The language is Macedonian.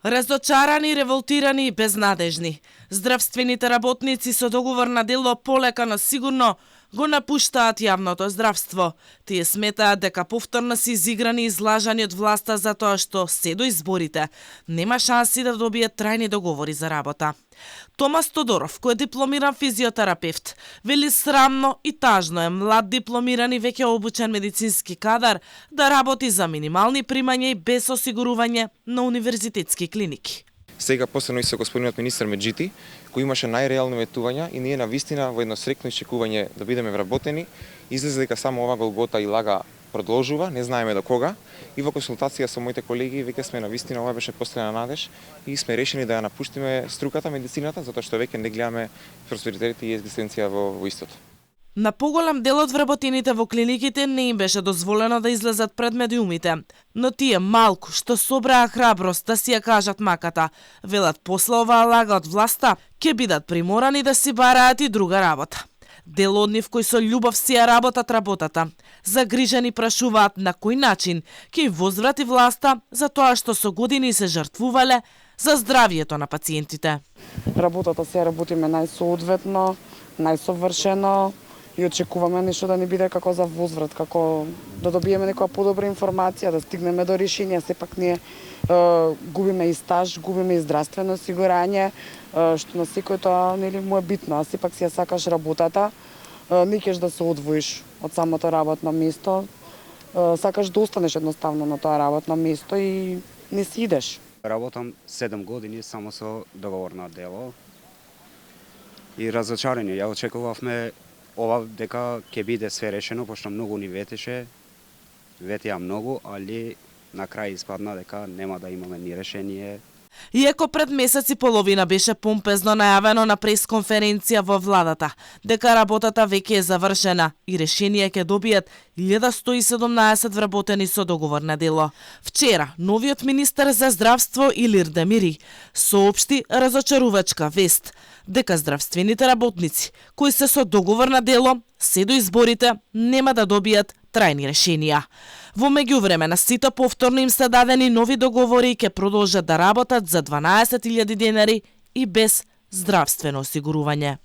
Разочарани, револтирани и безнадежни. Здравствените работници со договор на дело полека, но сигурно го напуштаат јавното здравство. Тие сметаат дека повторно се изиграни и излажани од власта затоа што се до изборите нема шанси да добијат трајни договори за работа. Томас Тодоров, кој е дипломиран физиотерапевт, вели срамно и тажно е млад дипломиран и веќе обучен медицински кадар да работи за минимални примања и без осигурување на универзитетски клиники. Сега посебно и со господинот министер Меджити, кој имаше најреални ветувања и ние на вистина во едно срекно iščекување да бидеме вработени, излезе дека само ова голгота и лага продолжува, не знаеме до кога. И во консултација со моите колеги веќе сме на вистина ова беше последна надеж и сме решени да ја напуштиме струката медицината затоа што веќе не гледаме просперитет и екзистенција во истото. На поголем дел од вработените во клиниките не им беше дозволено да излезат пред медиумите, но тие малку што собраа храброст да си ја кажат маката, велат после оваа лага од власта, ќе бидат приморани да си бараат и друга работа. Дел од нив кои со љубов си ја работат работата, загрижени прашуваат на кој начин ќе им возврати власта за тоа што со години се жртвувале за здравието на пациентите. Работата се работиме најсоодветно, најсовршено, и очекуваме нешто да ни биде како за возврат, како да добиеме некоја подобра информација, да стигнеме до решение. Сепак ние губиме и стаж, губиме и здравствено осигурање, што на секој тоа нели му е битно, а сепак си ја сакаш работата, не кеш да се одвоиш од самото работно место, сакаш да останеш едноставно на тоа работно место и не си идеш. Работам 7 години само со договор на дело и разочарени. Ја очекувавме ова дека ќе биде све решено, пошто многу ни ветеа многу, али на крај испадна дека нема да имаме ни решение. Иако пред месец и половина беше помпезно најавено на пресконференција во владата дека работата веќе е завршена и решение ќе добијат 1117 вработени со договор на дело. Вчера, новиот министер за здравство Илир Демири соопшти разочарувачка вест дека здравствените работници кои се со договор на дело се до изборите нема да добијат трајни решенија. Во меѓувреме на сите повторно им се дадени нови договори и ќе продолжат да работат за 12.000 денари и без здравствено осигурување.